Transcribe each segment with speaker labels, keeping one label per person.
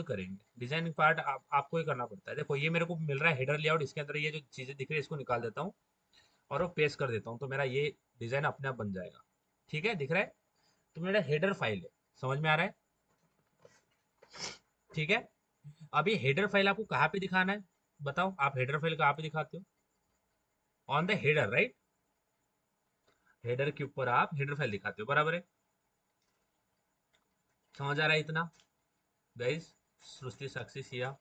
Speaker 1: करेंगे, designing part आपको ही करना पड़ता है। देखो ये मेरे को मिल रहा है हेडर लेआउट, इसके अंदर ये जो चीजें दिख रही है इसको निकाल देता हूँ और वो पेस्ट कर देता हूँ, तो मेरा ये डिजाइन अपने आप बन जाएगा। ठीक है, दिख रहा है? तो मेरा हेडर फाइल है, समझ में आ रहा है? ठीक है। अब ये हेडर फाइल आपको कहाँ पे दिखाना है, बताओ आप हेडर फाइल कहाँ पे दिखाते हो? On the header, right? Header के ऊपर आप हेडर फाइल दिखाते हो, बराबर है? समझ आ रहा है इतना गाइस? सृष्टि, साक्षी, सिया,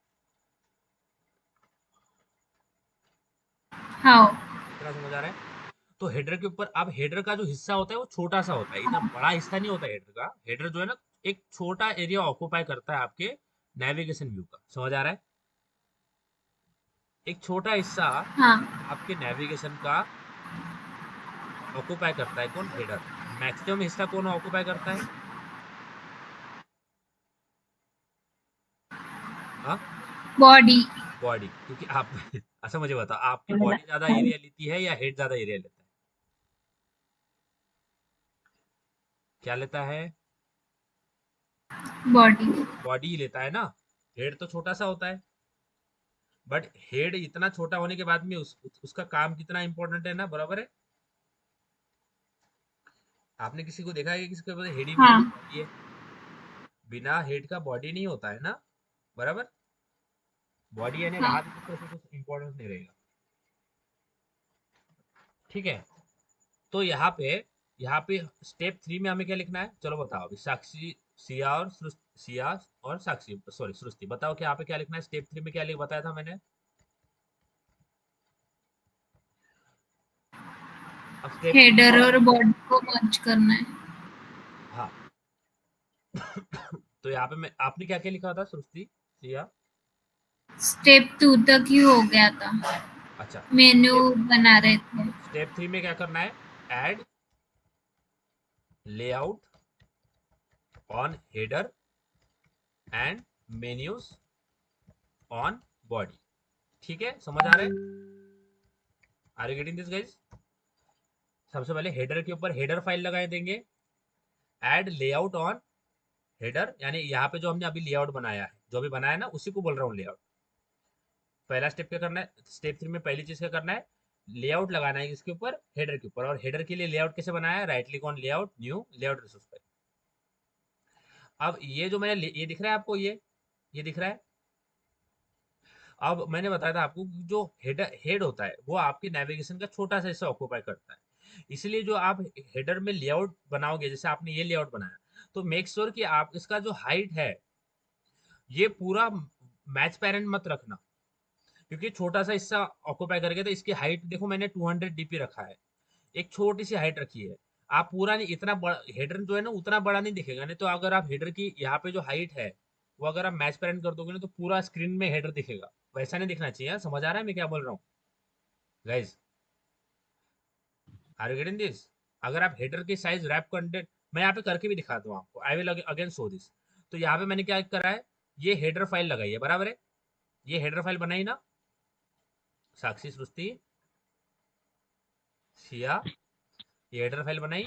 Speaker 2: हाँ।
Speaker 1: इतना समझ आ रहा है? तो हेडर के ऊपर, अब हेडर का जो हिस्सा होता है वो छोटा सा होता है, इतना बड़ा हिस्सा नहीं होता हेडर का। हेडर जो है ना, एक छोटा एरिया ऑक्यूपाई करता है आपके नेविगेशन व्यू का, समझ आ रहा है? एक छोटा हिस्सा
Speaker 2: हाँ।
Speaker 1: आपके नेविगेशन का ऑक्यूपाई करता है कौन? हेडर। मैक्सिमम हिस्सा कौन ऑक्यूपाई करता है? हाँ,
Speaker 2: बॉडी।
Speaker 1: बॉडी। क्योंकि आप अच्छा मुझे बताओ, आपकी बॉडी ज्यादा एरिया लेती है या हेड ज्यादा एरिया लेता है? क्या लेता है?
Speaker 2: बॉडी।
Speaker 1: बॉडी ही लेता है ना। हेड तो छोटा सा होता है, बट हेड इतना छोटा होने के बाद में उसका काम कितना इंपॉर्टेंट है ना, बराबर है? आपने किसी को देखा है कि किसी के पास हेड ही नहीं है,
Speaker 2: हाँ।
Speaker 1: बॉडी है? बिना हेड का बॉडी नहीं होता है ना, बराबर? बॉडी यानी रहा भी
Speaker 2: हाँ।
Speaker 1: तो उसमें कुछ इंपॉर्टेंस नहीं रहेगा। ठीक है। तो यहाँ पे स्टेप 3 में हमें क्या लिखना है, चलो बताओ अभी। साक्षी, सिया और साक्षी, सॉरी सृष्टि, बताओ कि यहाँ पे क्या लिखना है? स्टेप 3 में क्या लिख बताया था मैंने? अब स्टेप 3
Speaker 2: हेडर
Speaker 1: में,
Speaker 2: और बॉडी को मर्ज करना है।
Speaker 1: हाँ। तो यहाँ पे मैं, आपने क्या क्या लिखा था सृष्टि, सिया?
Speaker 2: स्टेप 2 तक ही हो गया था,
Speaker 1: अच्छा।
Speaker 2: मेन्यू
Speaker 1: स्टेप
Speaker 2: बना रहे थे।
Speaker 1: स्टेप 3 में क्या करना है? Add layout on header and menus on body. ठीक है, समझ आ रहा है? Are you getting this guys? सबसे पहले हेडर के ऊपर हेडर फाइल लगाए देंगे। ऐड लेआउट ऑन हेडर, यानी यहाँ पे जो हमने अभी लेआउट बनाया है, जो अभी बनाया है ना, उसी को बोल रहा हूँ लेआउट। पहला स्टेप क्या करना है? स्टेप 3 में पहली चीज क्या करना है? लेआउट लगाना है इसके ऊपर, हेडर के ऊपर। और हेडर के लिए लेआउट कैसे बनाया है? Right click on layout, new layout resource पे। अब ये जो मैंने ये दिख रहा है आपको, ये दिख रहा है? अब मैंने बताया था आपको कि जो हेड होता है वो आपके नेविगेशन का छोटा सा हिस्सा ऑक्यूपाई करता है। इसलिए जो आप हेडर में लेआउट बनाओगे, जैसे आपने ये लेआउट बनाया, तो मेक श्योर कि आप इसका जो हाइट है ये पूरा मैच पैरेंट मत रखना, क्योंकि छोटा सा हिस्सा ऑक्यूपाई करके। तो इसकी हाइट देखो, मैंने 200 डीपी रखा है, एक छोटी सी हाइट रखी है। आप पूरा नहीं, इतना बड़ा हेडर जो है ना उतना बड़ा नहीं दिखेगा। नहीं तो अगर आप हेडर की यहाँ पे जो हाइट है वो अगर आप मैच पैरेंट कर दोगे ना, तो पूरा स्क्रीन में हेडर दिखेगा। वैसा नहीं दिखना चाहिए। हाँ, समझ आ रहा है मैं क्या बोल रहा हूँ guys? Are you getting this? अगर आप हेडर की साइज रैप कंटेंट, मैं यहाँ पे करके भी दिखाता हूँ आपको, I will again show this. तो यहाँ पे मैंने क्या करा है, ये हेडर फाइल लगाई है, बराबर है? ये हेडर फाइल बनाई ना साक्षी, सृष्टि, सिया? ये हेडर फाइल बनाई।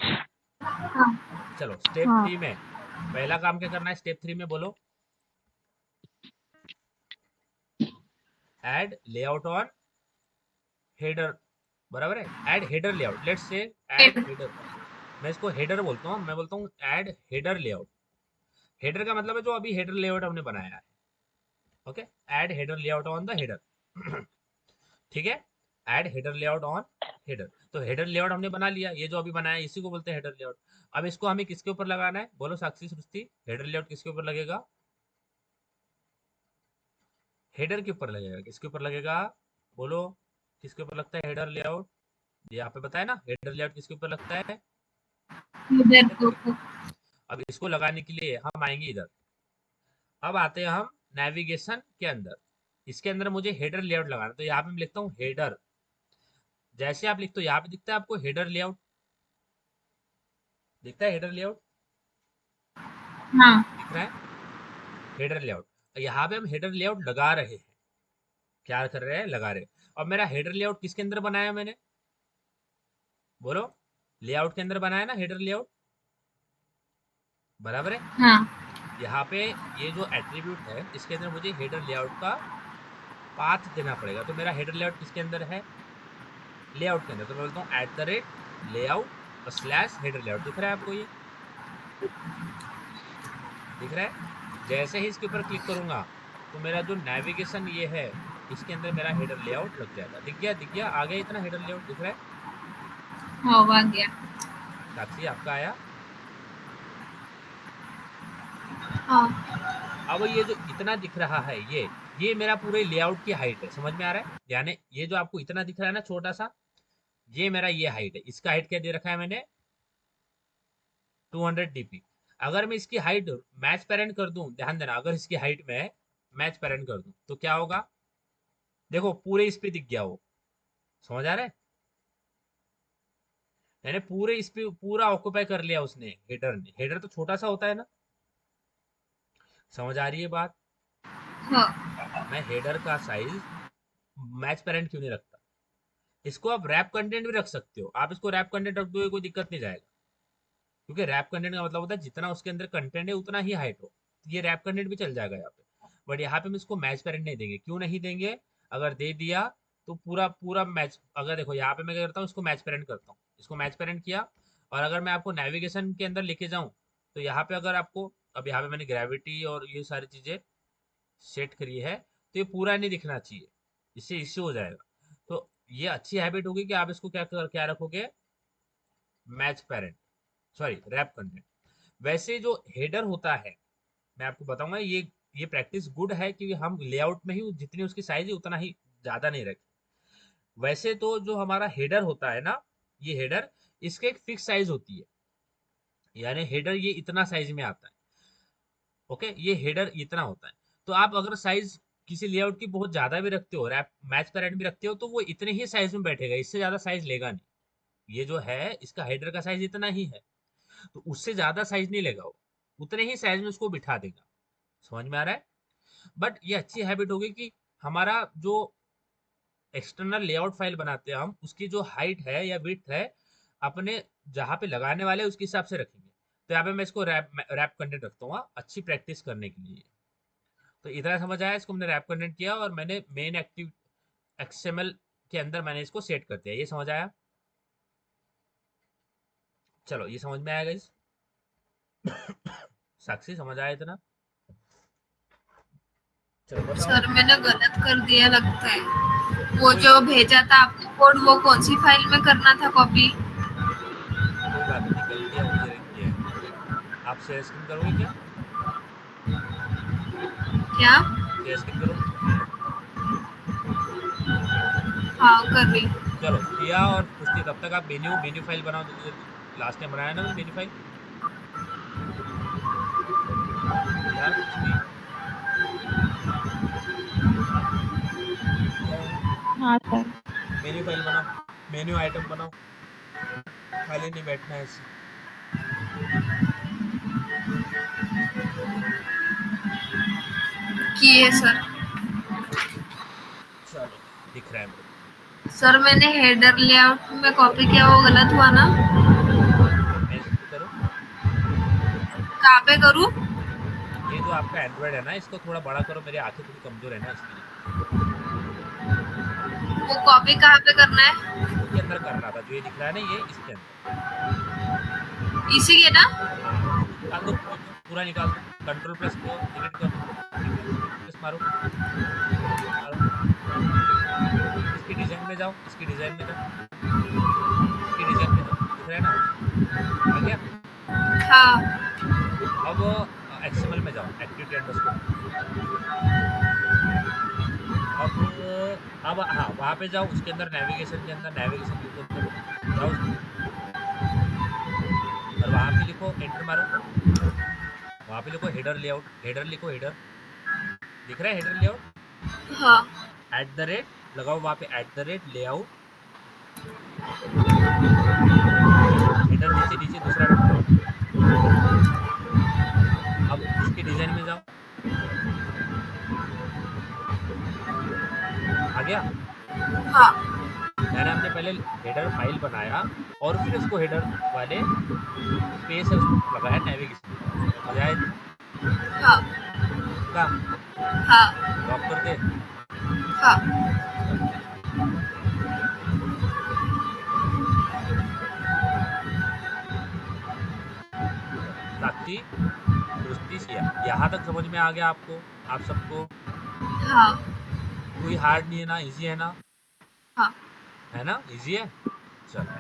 Speaker 1: चलो स्टेप
Speaker 2: हाँ।
Speaker 1: 3 में पहला काम क्या करना है? स्टेप 3 में बोलो, ऐड लेआउट ऑन हेडर, बराबर है? Add header layout, let's say add header. मैं इसको हेडर बोलता हूँ, मैं बोलता हूँ ऐड हेडर लेआउट। हेडर का मतलब है जो अभी हेडर लेआउट हमने बनाया है। Okay, add header layout on the header. ठीक है, add header layout on header. तो हेडर लेआउट हमने बना लिया, ये जो अभी बनाया है इसी को बोलते हैं हेडर लेआउट। अब इसको हमें किसके ऊपर लगाना है? बोलो साक्षी, सृष्टि, हेडर लेआउट किसके ऊपर लगेगा? हेडर के ऊपर लगेगा। किसके ऊपर लगेगा? बोलो, किसके ऊपर लगता है हेडर लेआउट? ये यहाँ पे बताया ना, हेडर लेआउट किसके ऊपर लगता है?
Speaker 2: इधर
Speaker 1: हेडर
Speaker 2: को।
Speaker 1: के ऊपर। अब इसको लगाने के लिए हम आएंगे इधर। अब आते हैं हम नेविगेशन के अंदर। इसके अंदर मुझे हेडर लेआउट लगाना, तो यहाँ पे मैं लिखता हूँ हेडर। जैसे आप लिखते हो यहाँ पे दिखता है आपको हेडर लेआउट, दिखता है हेडर लेआउट?
Speaker 2: हाँ।
Speaker 1: दिख रहा है हेडर लेआउट? यहाँ पे हम हेडर लेआउट लगा रहे हैं। क्या कर रहे हैं? लगा रहे हैं। अब मेरा हेडर लेआउट किसके अंदर बनाया मैंने? बोलो, लेआउट के अंदर बनाया ना हेडर लेआउट, बराबर है?
Speaker 2: हाँ।
Speaker 1: यहाँ पे ये जो एट्रीब्यूट है इसके अंदर मुझे हेडर लेआउट का पाथ देना पड़ेगा। तो मेरा हेडर लेआउट किसके अंदर है? लेआउट के अंदर। तो मैं बोलता हूँ @लेआउट स्लैश हेडर लेआउट। दिख रहा है आपको? ये दिख रहा है? जैसे ही इसके ऊपर क्लिक करूंगा तो मेरा जो नेविगेशन ये है इसके अंदर मेरा हेडर लेआउट लग जाएगा। दिख गया? दिख गया? आ गया इतना हेडर लेआउट? दिख रहा है?
Speaker 2: हाँ आ गया।
Speaker 1: साक्षी आपका आया?
Speaker 2: हाँ
Speaker 1: अब ये जो इतना दिख रहा है ये मेरा पूरे लेआउट की हाइट है। समझ में आ रहा है? यानी ये जो आपको इतना दिख रहा है ना छोटा सा, ये मेरा ये हाइट है। इसका हाइट क्या दे रखा है मैंने? 200 dp। अगर मैं इसकी हाइट मैच पेरेंट कर दूं, ध्यान देना, अगर इसकी हाइट में मैच पेरेंट कर दूं तो क्या होगा? देखो पूरे इस पे दिख गया वो। समझ आ रहा है? यानी पूरे इस पे पूरा ऑक्यूपाई कर लिया उसने, हेडर ने। हेडर तो छोटा सा होता है ना। समझ आ रही है बात?
Speaker 2: हाँ।
Speaker 1: मैं हेडर का साइज मैच पेरेंट क्यों नहीं रखता? इसको आप रैप कंटेंट भी रख सकते हो। आप इसको रैप कंटेंट रख दोगे कोई दिक्कत नहीं जाएगा, क्योंकि रैप कंटेंट का मतलब होता है जितना उसके अंदर कंटेंट है उतना ही हाइट हो। ये रैप कंटेंट भी चल जाएगा यहाँ पे। बट यहाँ पे हम इसको मैच पेरेंट नहीं देंगे। क्यों नहीं देंगे? अगर दे दिया तो पूरा पूरा मैच, अगर देखो यहाँ पे मैं क्या करता हूँ, इसको मैच पेरेंट करता हूँ, इसको मैच पेरेंट किया। और अगर मैं आपको नेविगेशन के अंदर लेके जाऊँ तो यहाँ पे अगर आपको, अब यहाँ पे मैंने ग्रेविटी और ये सारी चीजें सेट करी है, तो ये पूरा नहीं दिखना चाहिए, इससे इश्यू हो जाएगा। तो ये अच्छी हैबिट होगी कि आप इसको क्या रखोगे? Match parent, sorry wrap content. वैसे जो हेडर होता है मैं आपको बताऊंगा, ये प्रैक्टिस गुड है कि हम लेआउट में ही जितनी उसकी साइज है उतना ही, ज्यादा नहीं रखें। वैसे तो जो हमारा हेडर होता है ना, ये हेडर, इसके एक फिक्स साइज होती है। यानी हेडर ये इतना साइज में आता है। ओके, ये हेडर इतना होता है। तो आप अगर साइज किसी लेआउट की बहुत ज्यादा भी रखते हो, रैप मैच पेरेंट भी रखते हो, तो वो इतने ही साइज में बैठेगा, इससे ज्यादा साइज लेगा नहीं। ये जो है इसका हेडर का साइज इतना ही है, तो उससे ज्यादा साइज नहीं लेगा वो, उतने ही साइज में उसको बिठा देगा। समझ में आ रहा है? बट ये अच्छी हैबिट होगी कि हमारा जो एक्सटर्नल लेआउट फाइल बनाते हैं हम, उसकी जो हाइट है या विड्थ है, अपने जहाँ पे लगाने वाले हैं उसके हिसाब से रखेंगे। तो यहाँ पे मैं इसको रैप कंटेंट रखता हूँ, अच्छी प्रैक्टिस करने के लिए। तो इतना समझ आया? इसको मैंने रैप कंटेंट किया और मैंने मेन एक्टिव एक्सएमएल के अंदर मैंने इसको सेट कर दिया। ये समझ आया? चलो ये समझ में आएगा इस साक्षी, समझ आया इतना? चलो बताओ।
Speaker 2: सर मैंने गलत कर दिया लगता है। वो
Speaker 1: कोई
Speaker 2: जो भेजा था आपने कोड, वो कौन सी फाइल में करना था कॉपी?
Speaker 1: कोई बात नहीं, गलतियां होती रहती है। आप शेयर स्क्रीन करोगे क्या?
Speaker 2: क्या?
Speaker 1: शेयर स्क्रीन करो।
Speaker 2: हाँ कर रही।
Speaker 1: चलो किया और पूछती, तब तक आप मेन्यू मेन्यू फाइल बनाओ जल्दी जल्दी। लास्ट टाइम बनाया ना मैंने मेन्यू फाइल। यार कुछ भी किया है?
Speaker 3: हाँ सर।
Speaker 1: मेन्यू फाइल बनाओ, मेन्यू आइटम बनाओ, खाली नहीं बैठना है ऐसे।
Speaker 2: किए सर।
Speaker 1: चलो दिख रहा है मेरे
Speaker 2: सर मैंने हेडर लेआउट में कॉपी किया, वो गलत हुआ ना?
Speaker 1: को। मैं इस पे करो।
Speaker 2: कहाँ पे करूँ?
Speaker 1: ये जो आपका एंड्रॉइड है ना, इसको थोड़ा बड़ा करो, मेरी आंखें थोड़ी कमजोर है ना इसके लिए।
Speaker 2: वो कॉपी कहाँ पे करना है?
Speaker 1: इसी के अंदर करना था, जो ये दिख रहा है ना, ये इसके अंदर।
Speaker 2: इसी के ना?
Speaker 1: हाँ, निकाल दो पूरा निकाल दो। कंट्रोल प्लस को डिलीट कर दो। कंट्रोल प्लस मारो, मारो। इसकी डिजाइन में जाओ, इसकी डिजाइन में जाओ, इसकी डिजाइन में जाओ। दिख रहा है ना? आ गया?
Speaker 2: हाँ।
Speaker 1: अब एक्सएमएल में जाओ, एक्टिविटी अंडरस्कोर में। अब हाँ वहां पे जाओ, उसके अंदर नेविगेशन के अंदर नेविगेशन व्यू के अंदर जाओ उसमें, और वहां पे लिखो, एंटर मारो। वहां पे लिखो हेडर लेआउट, हेडर लिखो, हेडर। दिख रहा है हेडर लेआउट?
Speaker 2: हाँ।
Speaker 1: लगाओ वहां पे @लेआउट। हेडर नीचे नीचे दूसरा रखो। अब इसके डिजाइन में जाओ। आ गया?
Speaker 2: हाँ।
Speaker 1: यानी हमने पहले हेडर फाइल बनाया और फिर उसको हेडर वाले स्पेस है उसमें लगाया नेविगेशन के लिए। समझ आया इतना?
Speaker 3: हाँ
Speaker 1: पक्का?
Speaker 3: हाँ
Speaker 1: लॉक कर दे?
Speaker 3: हाँ।
Speaker 1: चलो। साक्षी, सृष्टि, सिया, यहाँ तक समझ में आ गया आपको, आप सबको?
Speaker 3: हाँ
Speaker 1: कोई हार्ड नहीं है ना, इजी है ना?
Speaker 3: हाँ
Speaker 1: है ना, इजी है। चलो,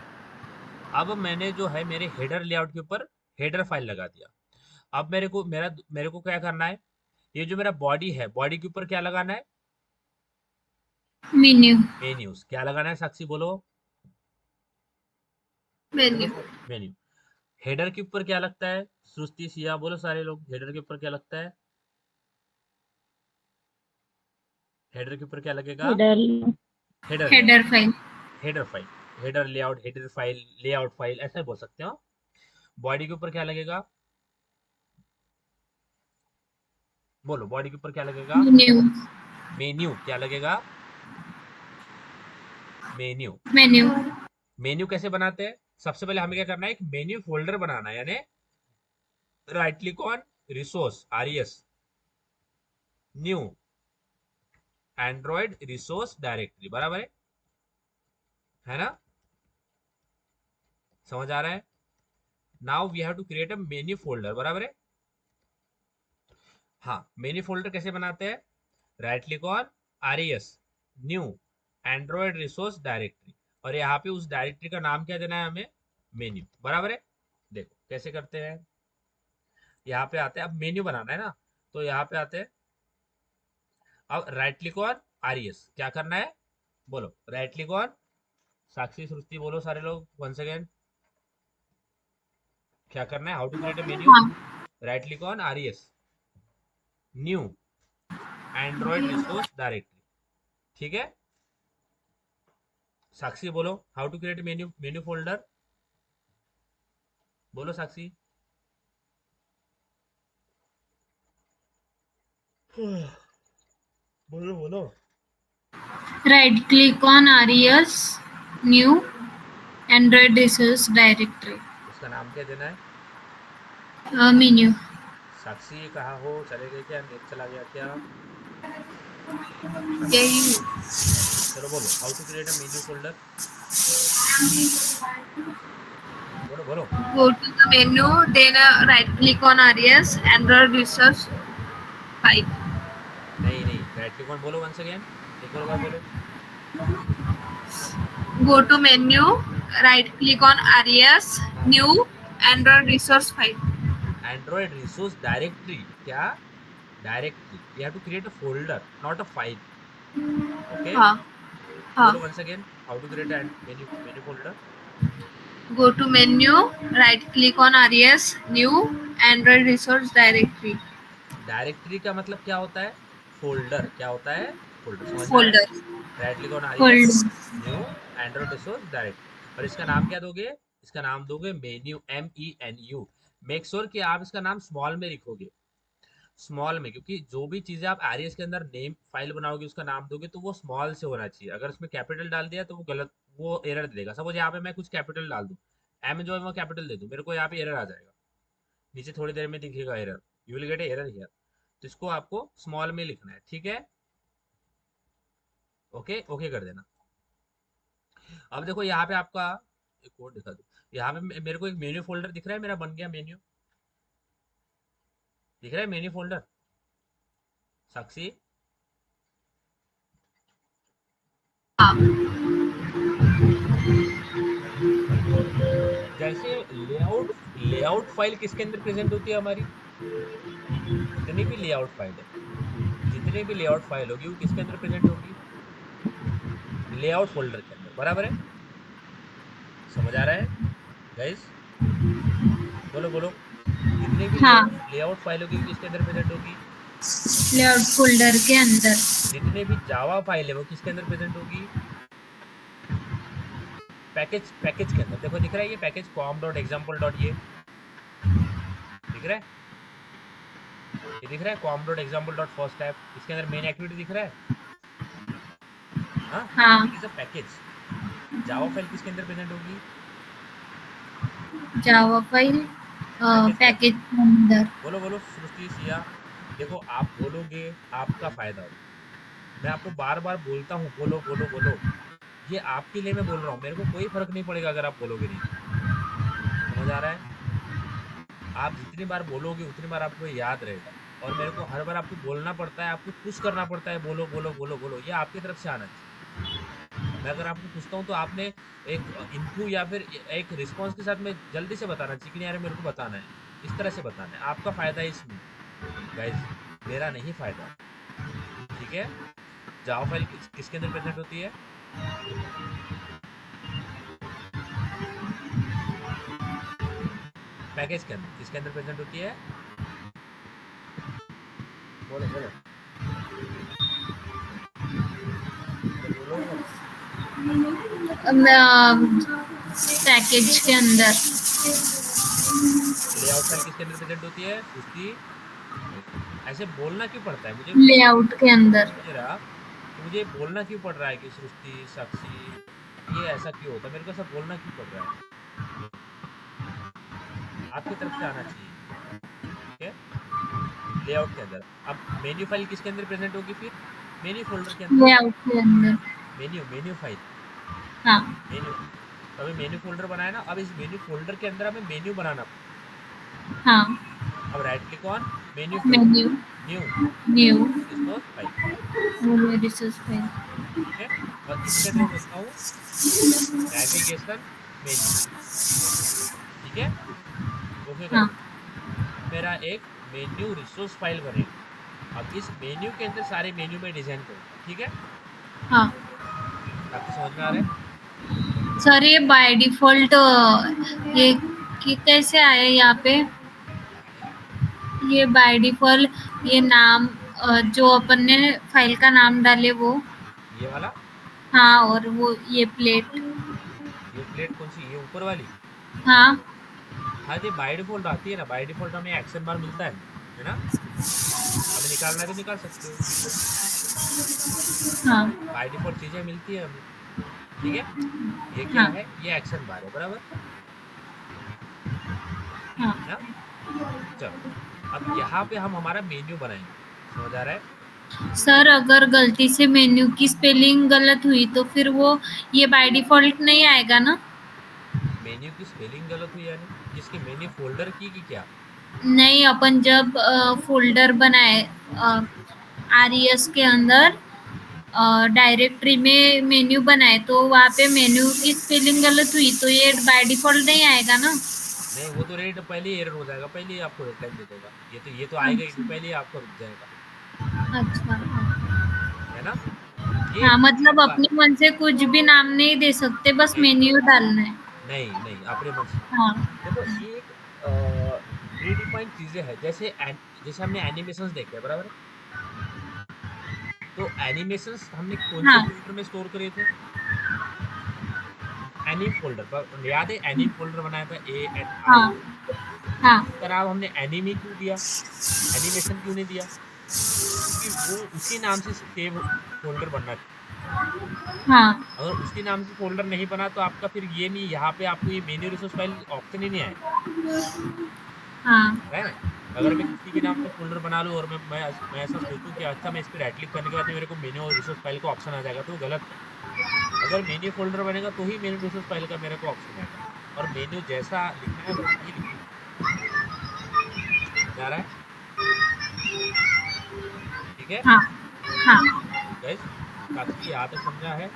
Speaker 1: अब मैंने जो है मेरे हेडर लेआउट के ऊपर हेडर फाइल लगा दिया। अब मेरे को क्या करना है, ये जो मेरा बॉडी है, बॉडी के ऊपर क्या लगाना है?
Speaker 2: मेन्यू।
Speaker 1: मेन्यूज। क्या लगाना है साक्षी, बोलो? बोलो
Speaker 3: मेन्यू।
Speaker 1: Sir, menu. हेडर के ऊपर क्या लगता है? सृष्टि, सिया, बोलो सारे लोग, हेडर के ऊपर क्या लगता है? हेडर के ऊपर क्या लगेगा?
Speaker 4: Header.
Speaker 1: Header layout.
Speaker 2: Header file.
Speaker 1: Header file, header layout, header file, layout file, ऐसा बोल सकते हो। बॉडी के ऊपर क्या लगेगा? बोलो, बॉडी के ऊपर क्या लगेगा?
Speaker 2: मेन्यू।
Speaker 1: मेन्यू। क्या लगेगा? मेन्यू।
Speaker 2: मेन्यू।
Speaker 1: मेन्यू कैसे बनाते हैं? सबसे पहले हमें क्या करना है, एक मेन्यू फोल्डर बनाना है, यानी right click on resource, RES, new, Android resource directory, बराबर है ना? समझ आ रहा है? Now we have to create a menu folder, बराबर है? हाँ, मेन्यू फोल्डर कैसे बनाते हैं? Right click on, RES, new, Android resource directory, और यहाँ पे उस डायरेक्टरी का नाम क्या देना है हमें? मेन्यू, बराबर है? देखो कैसे करते हैं। यहाँ पे आते हैं, अब मेन्यू बनाना है ना, तो यहाँ पे आते हैं। अब राइट क्लिक ऑन, RES, क्या करना है? बोलो, right click on. Sakshi, Srishti, बोलो सारे लोग वन सेकेंड। क्या करना है? How to create a menu?
Speaker 2: हाँ।
Speaker 1: Right click on, RES, new, Android resource directory, ठीक है? साक्षी बोलो, how to create menu, menu folder, बोलो साक्षी। बोलो बोलो।
Speaker 2: Right click on RES, new, Android resource directory,
Speaker 1: उसका नाम क्या देना है?
Speaker 2: मेन्यू।
Speaker 1: साक्षी कहाँ हो, चले गए क्या, नेट चला गया क्या?
Speaker 3: यही हूँ।
Speaker 1: चलो बोलो, how to create a menu folder, बोलो बोलो।
Speaker 3: Go to the menu, then right click on RES Android Resource 5.
Speaker 1: नहीं नहीं, राइट क्लिक ऑन, बोलो वंस अगेन, एक और बार बोलो।
Speaker 3: Go to menu, right click on RES
Speaker 1: हाँ,
Speaker 3: New Android Resource 5.
Speaker 1: Android resource directory, क्या? Directory, we have to create a folder, not a file, okay?
Speaker 3: हाँ हाँ।
Speaker 1: बोलो once again, how to create menu, menu folder.
Speaker 3: Go to menu, right click on RES New Android Resource Directory.
Speaker 1: Directory का मतलब क्या होता है? Folder. क्या होता है? फोल्डर, समझ में आया?
Speaker 3: Folder.
Speaker 1: Right click on, RES,
Speaker 2: folder.
Speaker 1: New, Android resource directory, और इसका नाम क्या दोगे? इसका नाम दोगे मेन्यू, MENU। मेक श्योर कि आप इसका नाम स्मॉल में लिखोगे, स्मॉल में, क्योंकि जो भी चीजें आप RES के अंदर नेम फाइल बनाओगे, उसका नाम दोगे, तो वो स्मॉल से होना चाहिए। अगर उसमें कैपिटल डाल दिया तो वो गलत, वो एरर दे देगा। सपोज यहाँ पे मैं कुछ कैपिटल डाल दूं, एम जो है वो कैपिटल दे दूं, मेरे को यहाँ पे एरर आ जाएगा, नीचे थोड़ी देर में दिखेगा error, you will get error here. तो इसको आपको स्मॉल में लिखना है, ठीक है? ओके, ओके कर देना। अब देखो यहाँ पे आपका एक कोड दिखा दो, यहाँ पे मेरे को एक मेन्यू फोल्डर दिख रहा है, मेरा बन गया मेन्यू, दिख रहा है मेन्यू फोल्डर? साक्षी, जैसे लेआउट, लेआउट फाइल किसके अंदर प्रेजेंट होती है हमारी? जितनी भी लेआउट फाइल है, जितनी भी लेआउट फाइल होगी वो किसके अंदर प्रेजेंट होगी? लेआउट फोल्डर के अंदर, बराबर है? समझ आ रहा है गाइस? बोलो बोलो, जितने भी
Speaker 2: हाँ,
Speaker 1: लेआउट फाइल होगी वो किसके अंदर प्रेजेंट होगी?
Speaker 2: लेआउट फोल्डर के अंदर।
Speaker 1: जितने भी जावा फाइल है वो किसके अंदर प्रेजेंट होगी? पैकेज, पैकेज के अंदर। देखो दिख रहा है ये package, com dot example dot, ये दिख रहा है, ये दिख रहा है com dot example dot first app, इसके अंदर मेन एक्टिविटी दिख रहा है। हाँ,
Speaker 2: हाँ,
Speaker 1: it is a package. Java file किसके अंदर प्रेजेंट होगी?
Speaker 2: जावा फाइल पैकेज के अंदर।
Speaker 1: बोलो बोलो सृष्टि सिया। देखो आप बोलोगे आपका फायदा हो। मैं आपको बार बार बोलता हूँ बोलो बोलो बोलो। ये आपके लिए मैं बोल रहा हूँ, मेरे को कोई फर्क नहीं पड़ेगा अगर आप बोलोगे नहीं तो। समझ आ रहा है? आप जितनी बार बोलोगे उतनी बार आपको ये याद रहेगा। और मेरे को हर बार आपको बोलना पड़ता है, आपको पुश करना पड़ता है, बोलो बोलो बोलो बोलो, ये आपकी तरफ से आना चाहिए। मैं अगर आपको पूछता हूँ तो आपने एक इनपू या फिर एक रिस्पॉन्स के साथ में जल्दी से बताना चाहिए कि नहीं यार मेरे को बताना है। इस तरह से बताना है, आपका फायदा है इसमें गाइज, मेरा नहीं फायदा। ठीक है? जावा फाइल किसके अंदर प्रेजेंट होती है? पैकेज के अंदर। किसके अंदर प्रेजेंट होती है? बोलो बोलो बोलो बोलो।
Speaker 2: पैकेज के अंदर।
Speaker 1: लेआउट फाइल किसके अंदर प्रेजेंट होती है? उसकी। ऐसे बोलना क्यों पड़ता है मुझे?
Speaker 2: लेआउट के अंदर।
Speaker 1: समझ रहा? तो मुझे बोलना क्यों पड़ रहा है कि सृष्टि साक्षी ये ऐसा क्यों होता है? मेरे को ऐसा बोलना क्यों पड़ रहा है? आपकी तरफ से आना चाहिए। ठीक है? लेआउट के अंदर। अब मेन्यू फाइल किसके अंदर प्रेजेंट होगी फिर? मेन्यू फोल्डर के अंदर।
Speaker 2: लेआउट के अंदर।
Speaker 1: Menu menu file.
Speaker 2: हाँ
Speaker 1: मेन्यू। तो अभी मेन्यू फोल्डर बनाया ना, अब इस मेन्यू फोल्डर के अंदर हमें मेन्यू बनाना।
Speaker 2: हाँ।
Speaker 1: अब right click on menu folder.
Speaker 2: Menu.
Speaker 1: New
Speaker 2: new.
Speaker 1: Resource file.
Speaker 2: Resource file.
Speaker 1: ठीक है? और इसके अंदर बोलता हूँ नेविगेशन मेन्यू। ठीक है? ओके कर
Speaker 2: हाँ।
Speaker 1: दो। अब मेरा एक मेन्यू रिसोर्स फाइल बनेगा। अब इस मेन्यू के अंदर सारे मेन्यू में डिजाइन करूंगा। ठीक है?
Speaker 2: हाँ
Speaker 1: आपको समझ में आ रहा है?
Speaker 2: सर, ये बाय डिफॉल्ट ये कैसे आया यहाँ पे? ये बाय डिफॉल्ट ये नाम जो अपन ने फाइल का नाम डाले वो।
Speaker 1: ये वाला।
Speaker 2: हाँ, और वो ये प्लेट।
Speaker 1: ये प्लेट कौन सी? ये ऊपर वाली।
Speaker 2: हाँ।
Speaker 1: हाँ, ये बाय डिफॉल्ट आती है ना। बाय डिफॉल्ट हमें एक्शन बार मिलता है ना? हमें निकालना है तो निकाल सकते हो।
Speaker 2: हाँ।
Speaker 1: बाय डिफॉल्ट चीजें मिलती है हमें। ठीक है? ये क्या
Speaker 2: हाँ।
Speaker 1: है? ये एक्शन बार है, बराबर
Speaker 2: हाँ
Speaker 1: है ना? चलो, अब यहाँ पे हम हमारा मेन्यू बनाएंगे। समझ आ रहा है?
Speaker 2: सर, अगर गलती से मेन्यू की स्पेलिंग गलत हुई तो फिर वो ये बाय डिफॉल्ट नहीं आएगा ना?
Speaker 1: मेन्यू की स्पेलिंग गलत हुई यानी किसके? मेन्यू फोल्डर की क्या?
Speaker 2: नहीं, अपन जब फोल्डर बनाए आरईएस के अंदर डायरेक्टरी में मेन्यू बनाए तो वहाँ पे मेन्यू की स्पेलिंग गलत हुई तो ये बाय डिफॉल्ट नहीं आएगा ना?
Speaker 1: नहीं, वो तो रेड पहले ही एरर हो जाएगा, पहले ही आपको रेड लाइन दे देगा। ये तो आएगा ही नहीं,
Speaker 2: अच्छा।
Speaker 1: पहले ही आपका रुक जाएगा।
Speaker 2: अच्छा।
Speaker 1: है ना? ये
Speaker 2: हाँ, मतलब
Speaker 1: बा-
Speaker 2: अपने मन से कुछ भी नाम नहीं दे सकते, बस
Speaker 1: नहीं
Speaker 2: मेन्यू डालना है।
Speaker 1: नहीं नहीं, अपने मन से नहीं।
Speaker 2: हाँ।
Speaker 1: देखो ये एक प्री डिफाइंड चीजें है। जैसे हमने एनिमेशंस देखे हैं, बराबर है? तो एनिमेशंस हमने कौन से
Speaker 2: हाँ।
Speaker 1: फोल्डर में स्टोर करे थे? एनिम फोल्डर पर। याद है एनिम फोल्डर बनाया था, ANI।
Speaker 2: हाँ। हाँ।
Speaker 1: इस तरह अब हमने एनिम ही क्यों दिया? एनिमेशन क्यों नहीं दिया? क्योंकि वो उसी नाम से सेव फोल्डर बनना चाहिए।
Speaker 2: हाँ।
Speaker 1: अगर उसी नाम से फोल्डर नहीं बना तो आपका फिर ये नहीं, यहाँ पे आपको ये मेन्यू रिसोर्स फाइल ऑप्शन ही नहीं आएगा।
Speaker 2: हाँ।
Speaker 1: है ना? अगर मैं किसी के नाम से फोल्डर बना लूँ और मैं ऐसा सोचूं कि अच्छा मैं इस पर राइट क्लिक करने के बाद मेरे को मेन्यू और रिसोर्स फाइल का ऑप्शन आ जाएगा, तो वो गलत है। अगर मेन्यू फोल्डर बनेगा तो ही मेन्यू रिसोर्स फाइल का मेरे को ऑप्शन आएगा। और मेन्यू जैसा लिखना है वैसा ही लिखना है। जा रहा है? ठीक है
Speaker 2: हाँ। हाँ।
Speaker 1: गाइस? साक्षी यहाँ तक समझा है?